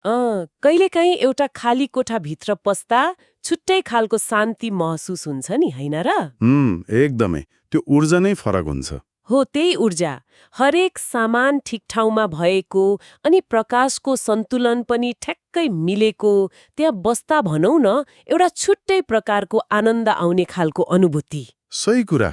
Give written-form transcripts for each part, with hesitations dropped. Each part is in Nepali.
कहिलेकाहीँ एउटा खाली कोठाभित्र पस्दा छुट्टै खालको शान्ति महसुस हुन्छ नि, होइन र? एकदमै त्यो ऊर्जा नै फरक हुन्छ। हो, त्यही ऊर्जा। हरेक सामान ठिक ठाउँमा भएको अनि प्रकाशको सन्तुलन पनि ठ्याक्कै मिलेको, त्यहाँ बस्दा भनौँ न एउटा छुट्टै प्रकारको आनन्द आउने खालको अनुभूति। सही कुरा।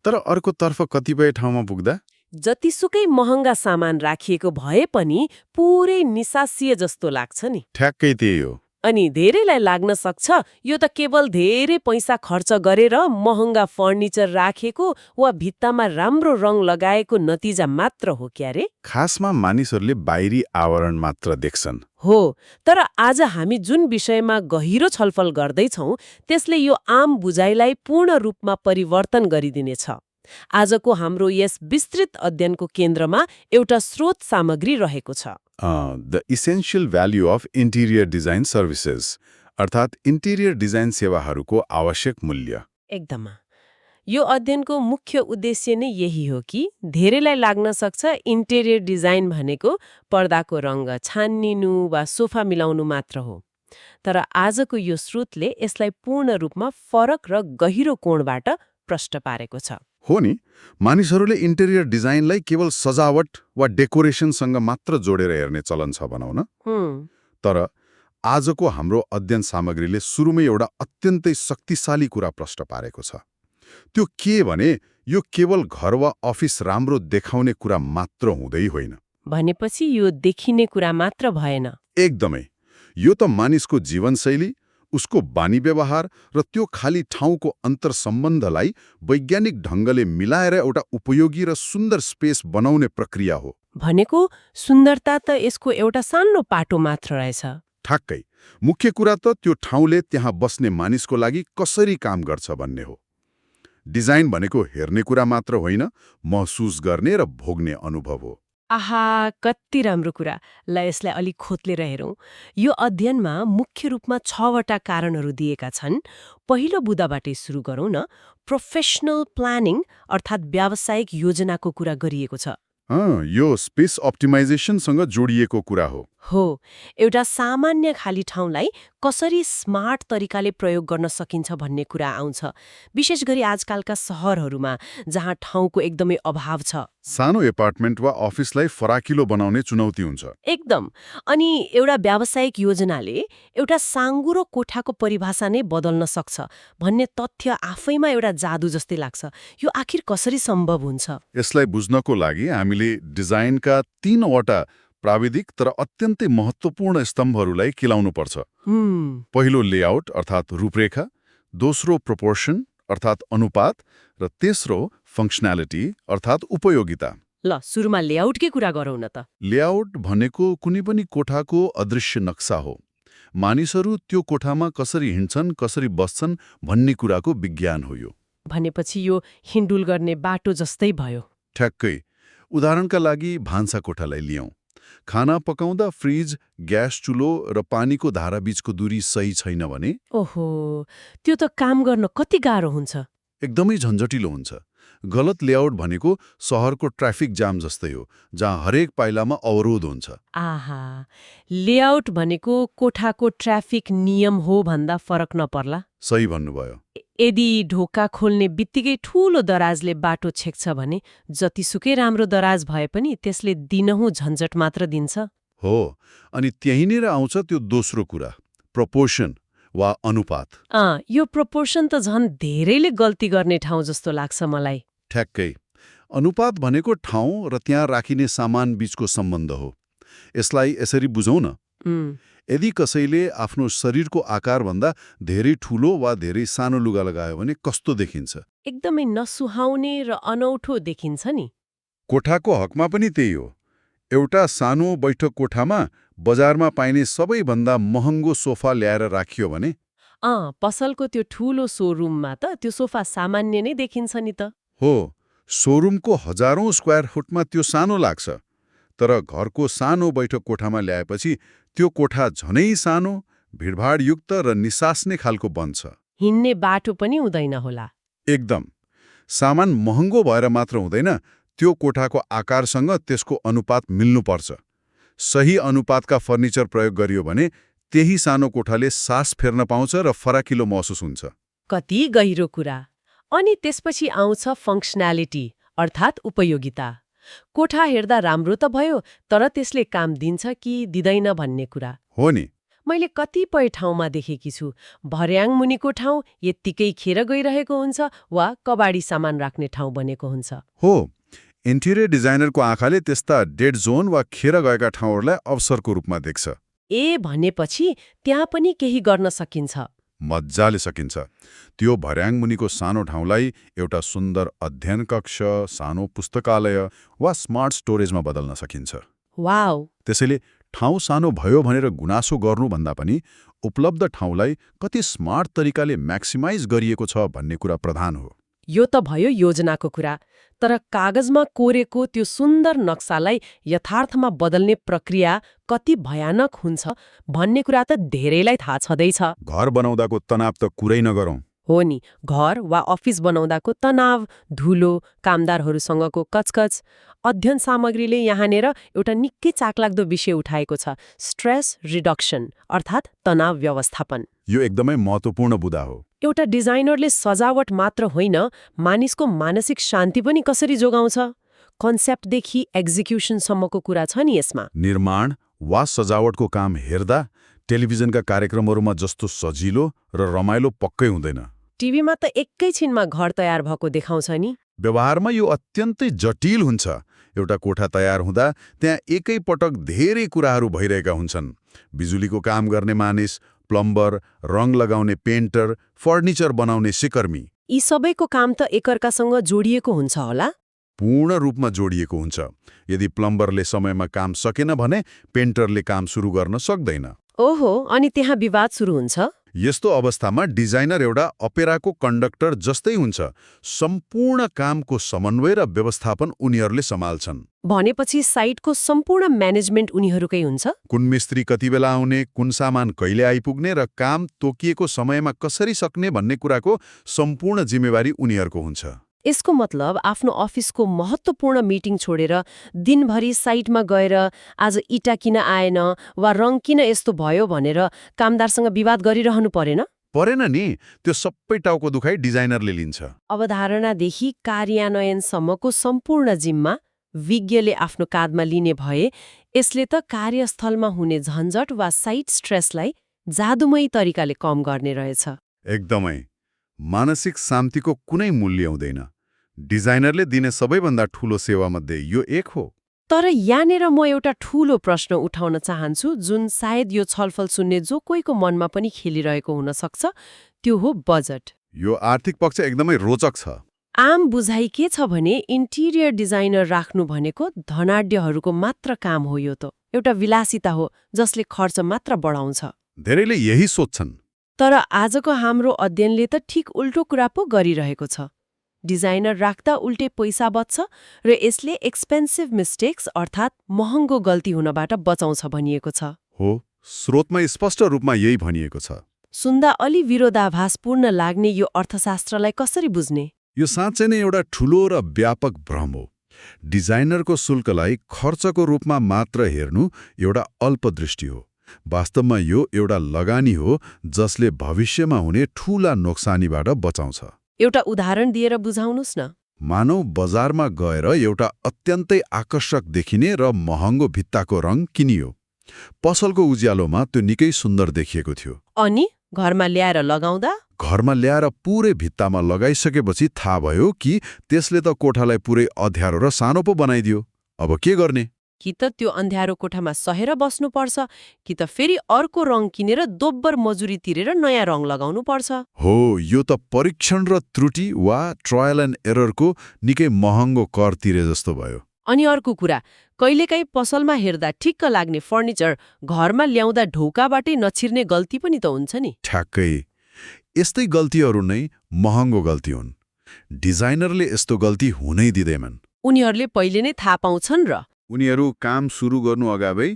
तर अर्कोतर्फ कतिपय ठाउँमा पुग्दा जतिसुकै महँगा सामान राखिएको भए पनि पुरै निसासिए जस्तो लाग्छ नि। ठ्याक्कै त्यही हो। अनि धेरैलाई लाग्न सक्छ यो त केवल धेरै पैसा खर्च गरेर महँगा फर्निचर राखेको वा भित्तामा राम्रो रङ लगाएको नतिजा मात्र हो क्यारे। खासमा मानिसहरूले बाहिरी आवरण मात्र देख्छन्। हो, तर आज हामी जुन विषयमा गहिरो छलफल गर्दैछौँ त्यसले यो आम बुझाइलाई पूर्ण रूपमा परिवर्तन गरिदिनेछ। आजको हाम्रो यस विस्तृत अध्ययनको केन्द्रमा एउटा स्रोत सामग्री रहेको छ। The essential value of interior design services, अर्थात् इन्टिरियर डिजाइन सेवाहरूको आवश्यक मूल्य। एकदम। यो अध्ययनको मुख्य उद्देश्य नै यही हो कि धेरैलाई लाग्न सक्छ इन्टेरियर डिजाइन भनेको पर्दाको रङ्ग छानिनु वा सोफा मिलाउनु मात्र हो। तर आजको यो स्रोतले यसलाई पूर्ण रूपमा फरक र गहिरो कोणबाट प्रष्ट पारेको छ। हो नि, मानिसहरूले इन्टेरियर डिजाइनलाई केवल सजावट वा डेकोरेसनसँग मात्र जोडेर हेर्ने चलन छ भनौँ न। तर आजको हाम्रो अध्ययन सामग्रीले सुरुमै एउटा अत्यन्तै शक्तिशाली कुरा प्रष्ट पारेको छ। त्यो के भने यो केवल घर वा अफिस राम्रो देखाउने कुरा मात्र हुँदै होइन। भनेपछि यो देखिने कुरा मात्र भएन। एकदमै। यो त मानिसको जीवनशैली, उसको बानी व्यवहार र त्यो खाली ठाउँको अन्तर्सम्बन्धलाई वैज्ञानिक ढङ्गले मिलाएर एउटा उपयोगी र सुन्दर स्पेस बनाउने प्रक्रिया हो। भनेको सुन्दरता त यसको एउटा सानो पाटो मात्र रहेछ। ठ्याक्कै। मुख्य कुरा त त्यो ठाउँले त्यहाँ बस्ने मानिसको लागि कसरी काम गर्छ भन्ने हो। डिजाइन भनेको हेर्ने कुरा मात्र होइन, महसुस गर्ने र भोग्ने अनुभव हो। आहा, कति राम्रो कुरा। ल यसलाई अलिक खोतलेर हेरौँ। यो अध्ययनमा मुख्य रूपमा 6वटा कारणहरू दिएका छन्। पहिलो बुँदाबाटै सुरु गरौँ न। प्रोफेसनल प्लानिङ अर्थात् व्यावसायिक योजनाको कुरा गरिएको छ। यो स्पेस अप्टिमाइजेसनसँग जोडिएको कुरा हो। हो, एउटा सामान्य खाली ठाउँलाई कसरी स्मार्ट तरिकाले प्रयोग गर्न सकिन्छ भन्ने कुरा आउँछ, विशेष गरी आजकालका सहरहरूमा जहाँ ठाउँको एकदमै अभाव छ। सानो एपार्टमेन्ट वा अफिसलाई फराकिलो बनाउने चुनौती हुन्छ। एकदम। अनि एउटा व्यावसायिक योजनाले एउटा साँघुरो कोठाको परिभाषा नै बदल्न सक्छ भन्ने तथ्य आफैमा एउटा जादु जस्तै लाग्छ। यो आखिर कसरी सम्भव हुन्छ? यसलाई बुझ्नको लागि हामीले डिजाइनका 3वटा प्राविधिक तर अत्यन्तै महत्त्वपूर्ण स्तम्भहरूलाई केलाउनुपर्छ। पहिलो लेआउट अर्थात् रूपरेखा, दोस्रो प्रोपोर्सन अर्थात् अनुपात र तेस्रो फङ्क्सनालिटी अर्थात् उपयोगिता। ल सुरुमा लेआउटकै कुरा गरौँ न त। लेआउट भनेको कुनै पनि कोठाको अदृश्य नक्सा हो। मानिसहरू त्यो कोठामा कसरी हिँड्छन्, कसरी बस्छन् भन्ने कुराको विज्ञान हो यो। भनेपछि यो हिँडुल गर्ने बाटो जस्तै भयो। ठ्याक्कै। उदाहरणका लागि भान्सा कोठालाई लियौँ। खाना पकाउँदा फ्रिज, ग्यास चुलो र पानीको धाराबीचको दूरी सही छैन भने ओहो, त्यो त काम गर्न कति गाह्रो हुन्छ। एकदमै झन्झटिलो हुन्छ। गलत लेआउट भनेको सहरको ट्राफिक जाम जस्तै हो, जहाँ हरेक पाइलामा अवरोध हुन्छ। आहा, लेआउट भनेको कोठाको ट्राफिक नियम हो भन्दा फरक नपर्ला। सही भन्नुभयो। यदि ढोका खोल्ने बित्तिकै ठूलो दराजले बाटो छेक्छ भने जतिसुकै राम्रो दराज भए पनि त्यसले दिनहुँ झन्झट मात्र दिन्छ। हो, अनि त्यहीँनिर आउँछ त्यो दोस्रो कुरा, प्रोपोर्सन वा अनुपात। यो प्रोपोर्सन त झन् धेरैले गल्ती गर्ने ठाउँ जस्तो लाग्छ मलाई। ठ्याक्कै। अनुपात भनेको ठाउँ र त्यहाँ राखिने सामान बीचको सम्बन्ध हो। यसलाई यसरी बुझौँ न। यदि कसैले आफ्नो शरीरको आकारभन्दा धेरै ठूलो वा धेरै सानो लुगा लगायो भने कस्तो देखिन्छ? एकदमै नसुहाउने र अनौठो देखिन्छ नि। कोठाको हकमा पनि त्यही हो। एउटा सानो बैठक कोठामा बजारमा पाइने सबैभन्दा महँगो सोफा ल्याएर राखियो भने पसलको त्यो ठूलो सोरुममा त त्यो सोफा सामान्य नै देखिन्छ नि त। हो, सोरुमको हजारौं स्क्वायर फुटमा त्यो सानो लाग्छ। तर घरको सानो बैठक कोठामा ल्याएपछि त्यो कोठा झनै सानो, भिडभाडयुक्त र निसास्ने खालको बन्छ। हिँड्ने बाटो पनि हुँदैन होला। एकदम। सामान महँगो भएर मात्र हुँदैन, त्यो कोठाको आकारसँग त्यसको अनुपात मिल्नुपर्छ। सही अनुपातका फर्निचर प्रयोग गरियो भने त्यही सानो कोठाले सास फेर्न पाउँछ र फराकिलो महसुस हुन्छ। कति गहिरो कुरा। अनि त्यसपछि आउँछ फङ्क्सनालिटी अर्थात् उपयोगिता। कोठा हेर्दा राम्रो त भयो, तर त्यसले काम दिन्छ कि दिँदैन भन्ने कुरा हो नि। मैले कतिपय ठाउँमा देखेकी छु, भर्याङ मुनिको ठाउँ यत्तिकै खेर गइरहेको हुन्छ वा कबाडी सामान राख्ने ठाउँ बनेको हुन्छ। हो, इन्टिरियर डिजाइनरको आँखाले त्यस्ता डेड जोन वा खेर गएका ठाउँहरूलाई अवसरको रूपमा देख्छ। ए भनेपछि त्यहाँ पनि केही गर्न सकिन्छ। मज्जाले सकिन्छ। त्यो भर्याङ मुनिको सानो ठाउँलाई एउटा सुन्दर अध्ययन कक्ष, सानो पुस्तकालय वा स्मार्ट स्टोरेजमा बदल्न सकिन्छ। वाउ! त्यसैले ठाउँ सानो भयो भनेर गुनासो गर्नुभन्दा पनि उपलब्ध ठाउँलाई कति स्मार्ट तरिकाले म्याक्सिमाइज गरिएको छ भन्ने कुरा प्रधान हो। यो त भयो योजनाको कुरा, तर कागजमा कोरेको त्यो सुन्दर नक्सालाई यथार्थमा बदल्ने प्रक्रिया कति भयानक हुन्छ भन्ने कुरा त धेरैलाई थाहा छँदैछ। घर बनाउँदाको तनाव त कुरै नगरौँ। हो नि, घर वा अफिस बनाउँदाको तनाव, धुलो, कामदारहरूसँगको कचकच। अध्ययन सामग्रीले यहाँनिर एउटा निकै चाखलाग्दो विषय उठाएको छ, स्ट्रेस रिडक्सन अर्थात् तनाव व्यवस्थापन। यो एकदमै महत्त्वपूर्ण बुदा हो। एउटा डिजाइनरले सजावट मात्र होइन, मानिसको मानसिक शान्ति पनि कसरी जोगाउँछ, कन्सेप्टदेखि एक्जिक्युसनसम्मको कुरा छ नि यसमा। निर्माण वा सजावटको काम हेर्दा टेलिभिजनका कार्यक्रमहरूमा जस्तो सजिलो र रमाइलो पक्कै हुँदैन। टिभीमा त एकैछिनमा घर तयार भएको देखाउँछ नि। व्यवहारमा यो अत्यन्तै जटिल हुन्छ। एउटा कोठा तयार हुँदा त्यहाँ एकै पटक धेरै कुराहरू भइरहेका हुन्छन्। बिजुलीको काम गर्ने मानिस, प्लम्बर, रङ लगाउने पेन्टर, फर्निचर बनाउने सिकर्मी। यी सबैको काम त एकअर्कासँग जोडिएको हुन्छ होला? पूर्ण रूपमा जोडिएको हुन्छ। यदि प्लम्बरले समयमा काम सकेन भने पेन्टरले काम सुरु गर्न सक्दैन। ओहो, अनि त्यहाँ विवाद सुरु हुन्छ? यस्तो अवस्थामा डिजाइनर एउटा अपेराको कन्डक्टर जस्तै हुन्छ। सम्पूर्ण कामको समन्वय र व्यवस्थापन उनीहरूले सम्हाल्छन्। भनेपछि साइटको सम्पूर्ण म्यानेजमेन्ट उनीहरूकै हुन्छ? कुन मिस्त्री कति बेला आउने, कुन सामान कहिले आइपुग्ने र काम तोकिएको समयमा कसरी सक्ने भन्ने कुराको सम्पूर्ण जिम्मेवारी उनीहरूको हुन्छ। यसको मतलब आफ्नो अफिसको महत्त्वपूर्ण मिटिङ छोडेर दिनभरि साइटमा गएर आज इटा किन आएन वा रङ किन यस्तो भयो भनेर कामदारसँग विवाद गरिरहनु परेन? परेन नि। त्यो सबै टाउको दुखाइ डिजाइनरले लिन्छ। अवधारणादेखि कार्यान्वयनसम्मको सम्पूर्ण जिम्मा विज्ञले आफ्नो काँधमा लिने भए यसले त कार्यस्थलमा हुने झन्झट वा साइट स्ट्रेसलाई जादुमयी तरिकाले कम गर्ने रहेछ। एकदमै। मानसिक शान्तिको कुनै मूल्य हुँदैन। डिजाइनरले दिने सबैभन्दा ठूलो सेवामध्ये यो एक हो। तर यहाँनिर म एउटा ठूलो प्रश्न उठाउन चाहन्छु, जुन सायद यो छलफल सुन्ने जो कोहीको मनमा पनि खेलिरहेको हुन सक्छ, त्यो हो बजेट। यो आर्थिक पक्ष एकदमै रोचक छ। आम बुझाइ के छ भने इन्टिरियर डिजाइनर राख्नु भनेको धनाढ्यहरूको मात्र काम हो। यो त एउटा विलासिता हो जसले खर्च मात्र बढाउँछ। धेरैले यही सोच्छन्। तर आजको हाम्रो अध्ययनले त ठिक उल्टो कुरा पो गरिरहेको छ। डिजाइनर राख्दा उल्टे पैसा बच्छ र यसले एक्सपेन्सिभ मिस्टेक्स अर्थात् महँगो गल्ती हुनबाट बचाउँछ भनिएको छ। हो, स्रोतमा स्पष्ट रूपमा यही भनिएको छ। सुन्दा अलि विरोधाभासपूर्ण लाग्ने यो अर्थशास्त्रलाई कसरी बुझ्ने? यो साँच्चै नै एउटा ठूलो र व्यापक भ्रम हो। डिजाइनरको शुल्कलाई खर्चको रूपमा मात्र हेर्नु एउटा अल्पदृष्टि हो। वास्तवमा यो एउटा लगानी हो जसले भविष्यमा हुने ठूला नोक्सानीबाट बचाउँछ। एउटा उदाहरण दिएर बुझाउनुस् न। मानव बजारमा गएर एउटा अत्यन्तै आकर्षक देखिने र महँगो भित्ताको रङ किनियो। पसलको उज्यालोमा त्यो निकै सुन्दर देखिएको थियो। अनि घरमा ल्याएर लगाउँदा? घरमा ल्याएर पुरै भित्तामा लगाइसकेपछि थाहा भयो कि त्यसले त कोठालाई पुरै अँध्यारो र सानो पो बनाइदियो। अब के गर्ने? कि त त्यो अँध्यारो कोठामा सहेर बस्नुपर्छ, कि त फेरि अर्को रङ किनेर दोब्बर मजुरी तिरेर नयाँ रङ लगाउनु पर्छ। हो, यो त परीक्षण र त्रुटि वा ट्रायल एन्ड एररको निकै महँगो कर तिरे जस्तो भयो। अनि अर्को कुरा, कहिलेकाहीँ पसलमा हेर्दा ठिक्क लाग्ने फर्निचर घरमा ल्याउँदा ढोकाबाटै नछिर्ने गल्ती पनि त हुन्छ नि। ठ्याक्कै। यस्तै गल्तीहरू नै महँगो गल्ती हुन्। डिजाइनरले यस्तो गल्ती हुनै दिँदैनन्। उनीहरूले पहिले नै थाहा पाउँछन् र उनीहरू काम सुरु गर्नु अगावै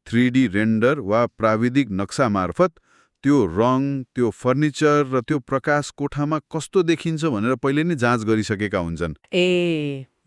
3D रेन्डर वा प्राविधिक नक्सा मार्फत त्यो रङ, त्यो फर्निचर र त्यो प्रकाश कोठामा कस्तो देखिन्छ भनेर पहिले नै जाँच गरिसकेका हुन्छन्।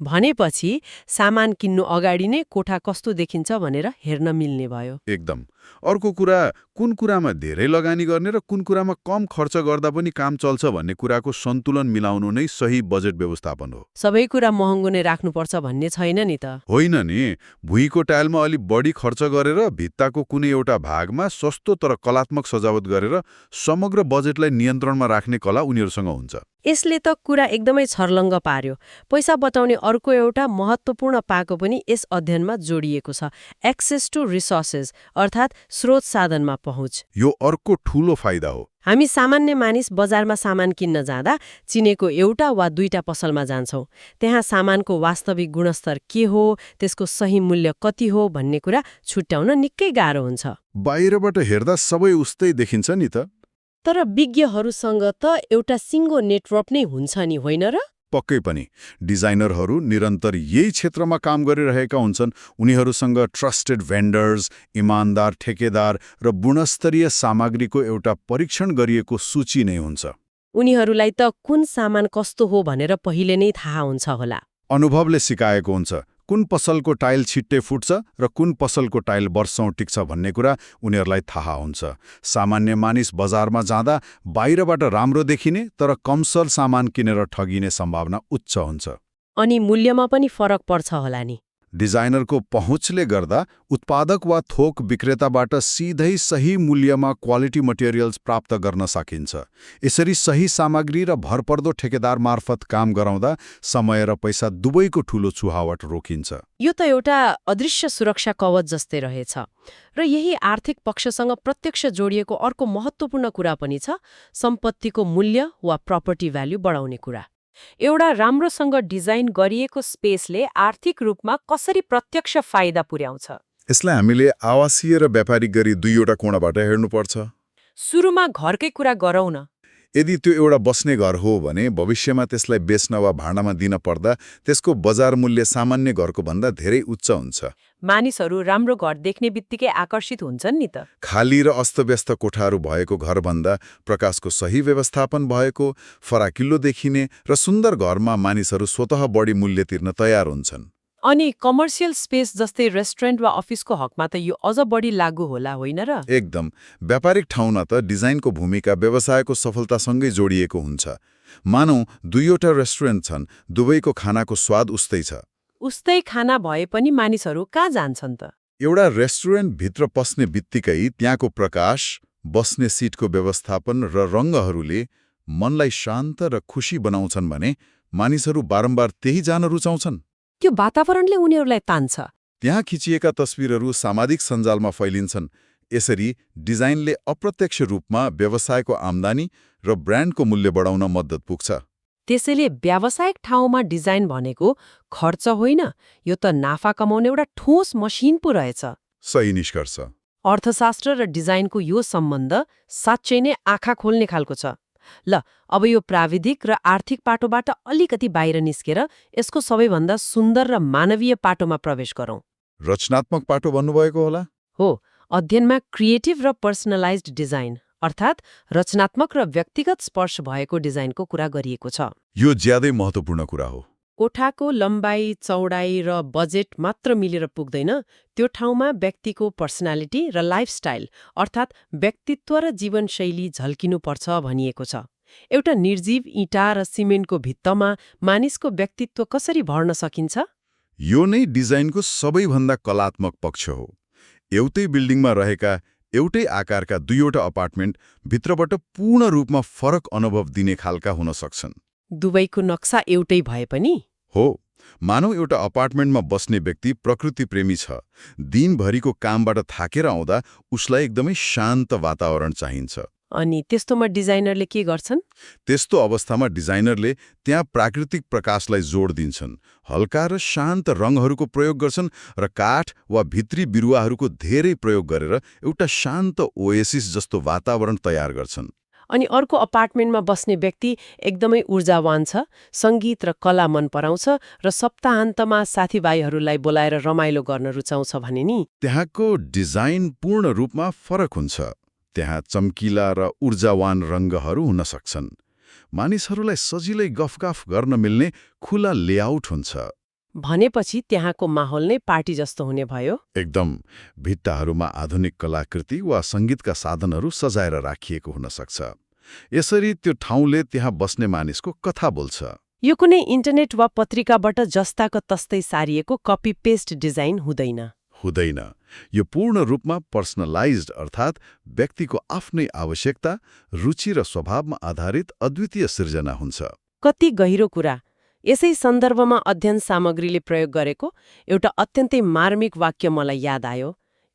भनेपछि सामान किन्नु अगाडि नै कोठा कस्तो देखिन्छ भनेर हेर्न मिल्ने भयो। एकदम। अर्को कुरा, कुन कुरामा धेरै लगानी गर्ने र कुन कुरामा कम खर्च गर्दा पनि काम चल्छ भन्ने कुराको सन्तुलन मिलाउनु नै सही बजेट व्यवस्थापन हो। सबै कुरा महँगो नै राख्नुपर्छ भन्ने छैन नि त। होइन नि, भुइँको टाइलमा अलि बढी खर्च गरेर भित्ताको कुनै एउटा भागमा सस्तो तर कलात्मक सजावट गरेर समग्र बजेटलाई नियन्त्रणमा राख्ने कला उनीहरूसँग हुन्छ। यसले त कुरा एकदमै छर्लङ्ग पार्यो। पैसा बचाउने अर्को एउटा महत्त्वपूर्ण पाको पनि यस अध्ययनमा जोडिएको छ, एक्सेस टु रिसोर्सेस, अर्थात् स्रोत साधनमा पहुँच। यो अर्को ठूलो फाइदा हो। हामी सामान्य मानिस बजारमा सामान किन्न जाँदा चिनेको एउटा वा दुईटा पसलमा जान्छौँ। त्यहाँ सामानको वास्तविक गुणस्तर के हो, त्यसको सही मूल्य कति हो भन्ने कुरा छुट्याउन निकै गाह्रो हुन्छ। बाहिरबाट हेर्दा सबै उस्तै देखिन्छ नि त। तर विज्ञहरूसँग त एउटा सिङ्गो नेटवर्क नै हुन्छ नि, होइन र? पक्कै पनि। डिजाइनरहरू निरन्तर यही क्षेत्रमा काम गरिरहेका हुन्छन्। उनीहरूसँग ट्रस्टेड भेन्डर्स, इमान्दार ठेकेदार र गुणस्तरीय सामग्रीको एउटा परीक्षण गरिएको सूची नै हुन्छ। उनीहरूलाई त कुन सामान कस्तो हो भनेर पहिले नै थाहा हुन्छ होला। अनुभवले सिकाएको हुन्छ कुन पसलको टाइल छिट्टै फुट्छ र कुन पसलको टाइल वर्षौं टिक्छ भन्ने कुरा उनीहरूलाई थाहा हुन्छ। सामान्य मानिस बजारमा जाँदा बाहिरबाट राम्रो देखिने तर कमसल सामान किनेर ठगिने सम्भावना उच्च हुन्छ। अनि मूल्यमा पनि फरक पर्छ होला नि। डिजाइनरको पहुँचले गर्दा उत्पादक वा थोक विक्रेताबाट सिधै सही मूल्यमा क्वालिटी मटेरियल्स प्राप्त गर्न सकिन्छ। यसरी सही सामग्री र भरपर्दो ठेकेदार मार्फत काम गराउँदा समय र पैसा दुवैको ठूलो चुहावट रोकिन्छ। यो त एउटा अदृश्य सुरक्षा कवच जस्तै रहेछ। र यही आर्थिक पक्षसँग प्रत्यक्ष जोडिएको अर्को महत्त्वपूर्ण कुरा पनि छ, सम्पत्तिको मूल्य वा प्रपर्टी भ्याल्यु बढाउने कुरा। एउटा राम्रोसँग डिजाइन गरिएको स्पेसले आर्थिक रूपमा कसरी प्रत्यक्ष फाइदा पुर्याउँछ? यसलाई हामीले आवासीय र व्यापारिक गरी दुईवटा कोणबाट हेर्नुपर्छ। सुरुमा घरकै कुरा गरौँ न। यदि त्यो एउटा बस्ने घर हो भने भविष्यमा त्यसलाई बेच्न वा भाडामा दिन पर्दा त्यसको बजार मूल्य सामान्य घरको भन्दा धेरै उच्च हुन्छ। मानिसहरू राम्रो घर देख्ने बित्तिकै आकर्षित हुन्छन् नि त। खाली र अस्तव्यस्त कोठाहरू भएको घरभन्दा प्रकाशको सही व्यवस्थापन भएको, फराकिलो देखिने र सुन्दर घरमा मानिसहरू स्वतः बढी मूल्य तिर्न तयार हुन्छन्। अनि कमर्सियल स्पेस जस्तै रेस्टुरेन्ट वा अफिसको हकमा त यो अझ बढी लागू होला, होइन र? एकदम। व्यापारिक ठाउँमा त डिजाइनको भूमिका व्यवसायको सफलतासँगै जोडिएको हुन्छ। मानौ दुईवटा रेस्टुरेन्ट छन्, दुवैको खानाको स्वाद उस्तै छ। उस्तै खाना भए पनि मानिसहरू कहाँ जान्छन् त? एउटा रेस्टुरेन्ट भित्र पस्ने बित्तिकै त्यहाँको प्रकाश, बस्ने सिटको व्यवस्थापन र रङ्गहरूले मनलाई शान्त र खुसी बनाउँछन् भने मानिसहरू बारम्बार त्यही जान रुचाउँछन्। त्यो वातावरणले उनीहरूलाई तान्छ। त्यहाँ खिचिएका तस्बिरहरू सामाजिक सञ्जालमा फैलिन्छन्। यसरी डिजाइनले अप्रत्यक्ष रूपमा व्यवसायको आम्दानी र ब्रान्डको मूल्य बढाउन मद्दत पुग्छ। त्यसैले व्यावसायिक ठाउँमा डिजाइन भनेको खर्च होइन, यो त नाफा कमाउने एउटा ठोस मसिन पो रहेछ। सही निष्कर्ष। अर्थशास्त्र र डिजाइनको यो सम्बन्ध साँच्चै नै आँखा खोल्ने खालको छ। ल, अब यो प्राविधिक र आर्थिक पाटोबाट अलिकति बाहिर निस्केर यसको सबैभन्दा सुन्दर र मानवीय पाटोमा प्रवेश गरौँ। रचनात्मक पाटो भन्नुभएको होला? हो, अध्ययनमा क्रिएटिभ र पर्सनलाइज्ड डिजाइन अर्थात् रचनात्मक र व्यक्तिगत स्पर्श भएको डिजाइनको कुरा गरिएको छ। यो ज्यादै महत्त्वपूर्ण कुरा हो। कोठाको लम्बाइ, चौडाइ र बजेट मात्र मिलेर पुग्दैन, त्यो ठाउँमा व्यक्तिको पर्सनालिटी र लाइफस्टाइल अर्थात् व्यक्तित्व र जीवनशैली झल्किनुपर्छ भनिएको छ। एउटा निर्जीव इँटा र सिमेन्टको भित्तमा मानिसको व्यक्तित्व कसरी भर्न सकिन्छ? यो नै डिजाइनको सबैभन्दा कलात्मक पक्ष हो। एउटै बिल्डिङमा रहेका एउटै आकारका दुईवटा अपार्टमेन्ट भित्रबाट पूर्ण रूपमा फरक अनुभव दिने खालका हुन सक्छन्। दुवैको नक्सा एउटै भए पनि? हो। मानौ एउटा अपार्टमेन्टमा बस्ने व्यक्ति प्रकृति प्रेमी छ। दिनभरिको कामबाट थाकेर आउँदा उसलाई एकदमै शान्त वातावरण चाहिन्छ। अनि त्यस्तोमा डिजाइनरले के गर्छन्? त्यस्तो अवस्थामा डिजाइनरले त्यहाँ प्राकृतिक प्रकाशलाई जोड दिन्छन्, हल्का र शान्त रङहरूको प्रयोग गर्छन् र काठ वा भित्री बिरुवाहरूको धेरै प्रयोग गरेर एउटा शान्त ओएसिस जस्तो वातावरण तयार गर्छन्। अनि अर्को अपार्टमेन्टमा बस्ने व्यक्ति एकदमै ऊर्जावान छ, सङ्गीत र कला मन पराउँछ र सप्ताहन्तमा साथीभाइहरूलाई बोलाएर रमाइलो गर्न रुचाउँछ भने नि त्यहाँको डिजाइन पूर्ण रूपमा फरक हुन्छ। त्यहाँ चम्किला र ऊर्जावान रङ्गहरू हुन सक्छन्। मानिसहरूलाई सजिलै गफगाफ गर्न मिल्ने खुला लेआउट हुन्छ। भनेपछि त्यहाँको माहौल नै पार्टी जस्तो हुने भयो। एकदम। भित्ताहरूमा आधुनिक कलाकृति वा सङ्गीतका साधनहरू सजाएर राखिएको हुन सक्छ। यसरी त्यो ठाउँले त्यहाँ बस्ने मानिसको कथा बोल्छ। यो कुनै इन्टरनेट वा पत्रिकाबाट जस्ताको तस्तै सारिएको कपी पेस्ट डिजाइन हुँदैन। हुँदैन। यो पूर्ण रूपमा पर्सनलाइज्ड अर्थात् व्यक्तिको आफ्नै आवश्यकता, रुचि र स्वभावमा आधारित अद्वितीय सिर्जना हुन्छ। कति गहिरो कुरा। यसै सन्दर्भमा अध्ययन सामग्रीले प्रयोग गरेको एउटा अत्यन्तै मार्मिक वाक्य मलाई याद आयो।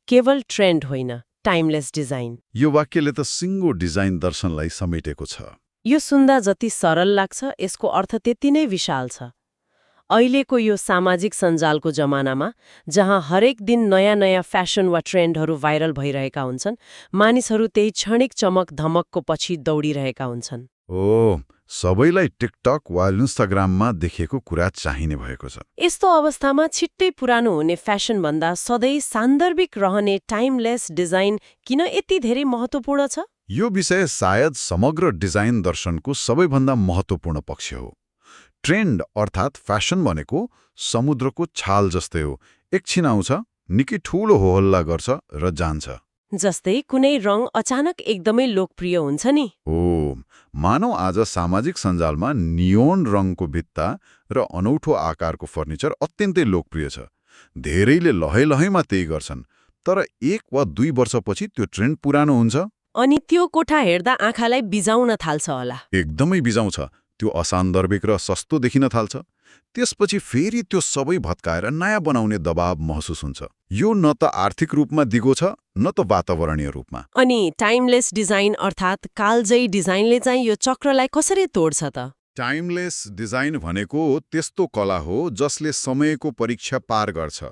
केवल ट्रेन्ड होइन, टाइमलेस डिजाइन। यो वाक्यले त सिङ्गो डिजाइन दर्शनलाई समेटेको छ। यो सुन्दा जति सरल लाग्छ, यसको अर्थ त्यति नै विशाल छ। अहिलेको यो सामाजिक सञ्जालको जमानामा जहाँ हरेक दिन नयाँ नयाँ फ्यासन वा ट्रेन्डहरू भाइरल भइरहेका हुन्छन्, मानिसहरू त्यही क्षणिक चमक धमकको पछि दौडिरहेका हुन्छन्। ओ, सबैलाई टिकटक वा इन्स्टाग्राममा देखेको कुरा चाहिने भएको छ। यस्तो अवस्थामा छिट्टै पुरानो हुने फ्यासनभन्दा सधैँ सान्दर्भिक रहने टाइमलेस डिजाइन किन यति धेरै महत्त्वपूर्ण छ? यो विषय सायद समग्र डिजाइन दर्शनको सबैभन्दा महत्त्वपूर्ण पक्ष हो। ट्रेन्ड अर्थात् फ्यासन भनेको समुद्रको छाल जस्तै हो। एकछिन आउँछ, निकै ठूलो होहल्ला गर्छ र जान्छ। जस्तै कुनै रङ अचानक एकदमै लोकप्रिय हुन्छ नि। मानौ आज सामाजिक सञ्जालमा नियोन रङको भित्ता र अनौठो आकारको फर्निचर अत्यन्तै लोकप्रिय छ। धेरैले लहैलहैमा त्यही गर्छन्, तर 1 वा 2 वर्षपछि त्यो ट्रेन्ड पुरानो हुन्छ। अनि त्यो कोठा हेर्दा आँखालाई बिजाउन थाल्छ होला। एकदमै बिजाउँछ। त्यो असान्दर्भिक र सस्तो देखिन थाल्छ। त्यसपछि फेरि त्यो सबै भत्काएर नयाँ बनाउने दबाव महसुस हुन्छ। यो न त आर्थिक रूपमा दिगो छ, न त वातावरणीय रूपमा। अनि टाइमलेस डिजाइन अर्थात् कालजयी डिजाइनले चाहिँ यो चक्रलाई कसरी तोड्छ त? टाइमलेस डिजाइन भनेको त्यस्तो कला हो जसले समयको परीक्षा पार गर्छ।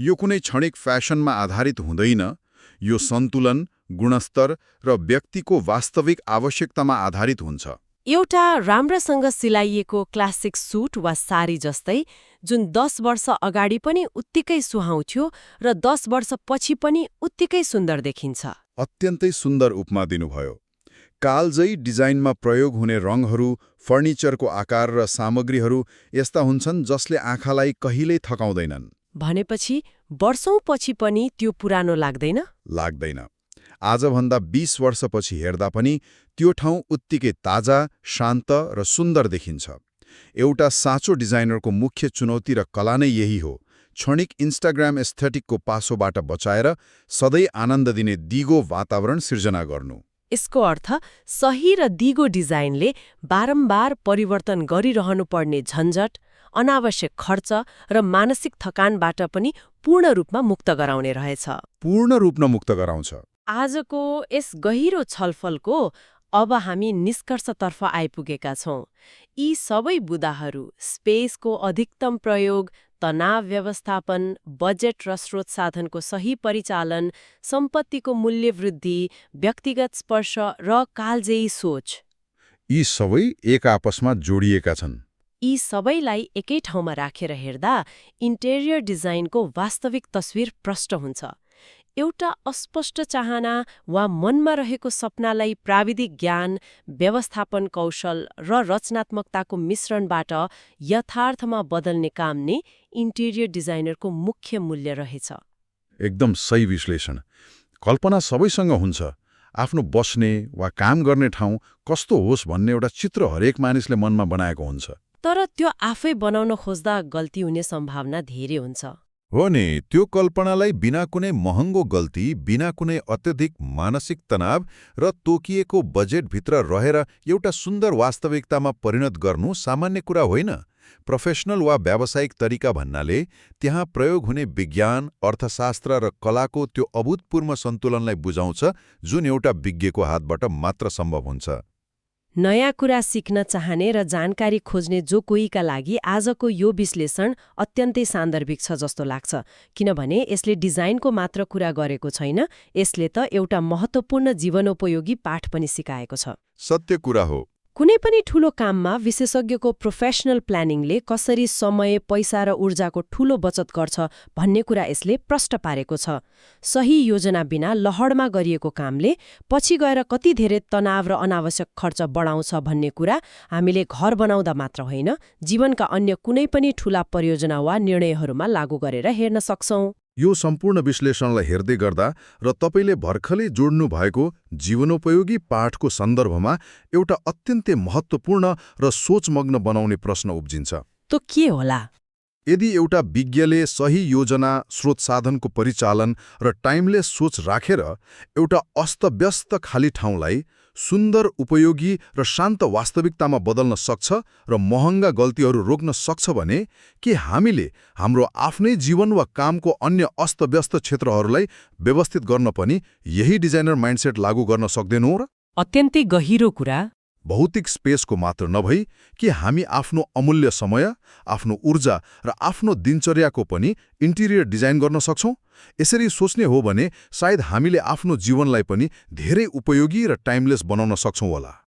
यो कुनै क्षणिक फ्यासनमा आधारित हुँदैन। यो सन्तुलन, गुणस्तर र व्यक्तिको वास्तविक आवश्यकतामा आधारित हुन्छ। एउटा राम्रोसँग सिलाइएको क्लासिक सूट वा साडी जस्तै, जुन 10 वर्ष अगाडि पनि उत्तिकै सुहाउँथ्यो र 10 वर्षपछि पनि उत्तिकै सुन्दर देखिन्छ। अत्यन्तै सुन्दर उपमा दिनुभयो। कालजयी डिजाइनमा प्रयोग हुने रङहरू, फर्निचरको आकार र सामग्रीहरू यस्ता हुन्छन् जसले आँखालाई कहिल्यै थकाउँदैनन्। भनेपछि वर्षौंपछि पनि त्यो पुरानो लाग्दैन? लाग्दैन। आजभन्दा 20 वर्षपछि हेर्दा पनि त्यो ठाउँ उत्तिकै ताजा, शान्त र सुन्दर देखिन्छ। एउटा साँचो डिजाइनरको मुख्य चुनौती र कला नै यही हो, क्षणिक इन्स्टाग्राम एस्थेटिकको पासोबाट बचाएर सधैँ आनन्द दिने दिगो वातावरण सिर्जना गर्नु। यसको अर्थ सही र दिगो डिजाइनले बारम्बार परिवर्तन गरिरहनु पर्ने झन्झट, अनावश्यक खर्च र मानसिक थकानबाट पनि पूर्ण रूपमा मुक्त गराउने रहेछ। पूर्ण रूपमा मुक्त गराउँछ। आजको यस गहिरो छलफलको अब हामी निष्कर्षतर्फ आइपुगेका छौं। यी सबै बुदाहरू, स्पेसको अधिकतम प्रयोग, तनाव व्यवस्थापन, बजेट र स्रोत साधनको सही परिचालन, सम्पत्तिको मूल्य वृद्धि, व्यक्तिगत स्पर्श र कालजयी सोच, यी सबै एक आपसमा जोडिएका छन्। यी सबैलाई एकै ठाउँमा राखेर हेर्दा इन्टेरियर डिजाइनको वास्तविक तस्विर प्रष्ट हुन्छ। एउटा अस्पष्ट चाहना वा मनमा रहेको सपनालाई प्राविधिक ज्ञान, व्यवस्थापन कौशल र रचनात्मकताको मिश्रणबाट यथार्थमा बदल्ने काम नै इन्टेरियर डिजाइनरको मुख्य मूल्य रहेछ। एकदम सही विश्लेषण। कल्पना सबैसँग हुन्छ। आफ्नो बस्ने वा काम गर्ने ठाउँ कस्तो होस् भन्ने एउटा चित्र हरेक मानिसले मनमा बनाएको हुन्छ। तर त्यो आफै बनाउन खोज्दा गल्ती हुने सम्भावना धेरै हुन्छ। हो नि, त्यो कल्पनालाई बिना कुनै महँगो गल्ती, बिना कुनै अत्यधिक मानसिक तनाव र तोकिएको बजेटभित्र रहेर एउटा सुन्दर वास्तविकतामा परिणत गर्नु सामान्य कुरा होइन। प्रोफेसनल वा व्यावसायिक तरिका भन्नाले त्यहाँ प्रयोग हुने विज्ञान, अर्थशास्त्र र कलाको त्यो अभूतपूर्व सन्तुलनलाई बुझाउँछ जुन एउटा विज्ञको हातबाट मात्र सम्भव हुन्छ। नयाँ कुरा सिक्न चाहने र जानकारी खोज्ने जो कोहीका लागि आजको यो विश्लेषण अत्यन्तै सान्दर्भिक छ जस्तो लाग्छ, किनभने यसले डिजाइनको मात्र कुरा गरेको छैन, यसले त एउटा महत्त्वपूर्ण जीवनोपयोगी पाठ पनि सिकाएको छ। सत्य कुरा हो। कुनै पनि ठूलो काममा विशेषज्ञको प्रोफेसनल प्लानिङले कसरी समय, पैसा र ऊर्जाको ठूलो बचत गर्छ भन्ने कुरा यसले प्रष्ट पारेको छ। सही योजना बिना लहरमा गरिएको कामले पछि गएर कति धेरै तनाव र अनावश्यक खर्च बढाउँछ भन्ने कुरा हामीले घर बनाउँदा मात्र होइन, जीवनका अन्य कुनै पनि ठूला परियोजना वा निर्णयहरूमा लागू गरेर हेर्न सक्छौं। यो सम्पूर्ण विश्लेषणलाई हेर्दै गर्दा र तपाईँले भर्खरै जोड्नु भएको जीवनोपयोगी पाठको सन्दर्भमा एउटा अत्यन्तै महत्त्वपूर्ण र सोचमग्न बनाउने प्रश्न उब्जिन्छ। त्यो के होला? यदि एउटा विज्ञले सही योजना, स्रोत साधनको परिचालन र टाइमलेस सोच राखेर एउटा अस्तव्यस्त खाली ठाउँलाई सुन्दर, उपयोगी र शान्त वास्तविकतामा बदल्न सक्छ र महँगा गल्तीहरू रोक्न सक्छ भने के हामीले हाम्रो आफ्नै जीवन वा कामको अन्य अस्तव्यस्त क्षेत्रहरूलाई व्यवस्थित गर्न पनि यही डिजाइनर माइन्डसेट लागू गर्न सक्दैनौँ र? अत्यन्तै गहिरो कुरा। भौतिक स्पेसको मात्र नभई कि हामी आफ्नो अमूल्य समय, आफ्नो ऊर्जा र आफ्नो दिनचर्याको पनि इन्टिरियर डिजाइन गर्न सक्छौँ? यसरी सोच्ने हो भने सायद हामीले आफ्नो जीवनलाई पनि धेरै उपयोगी र टाइमलेस बनाउन सक्छौँ होला।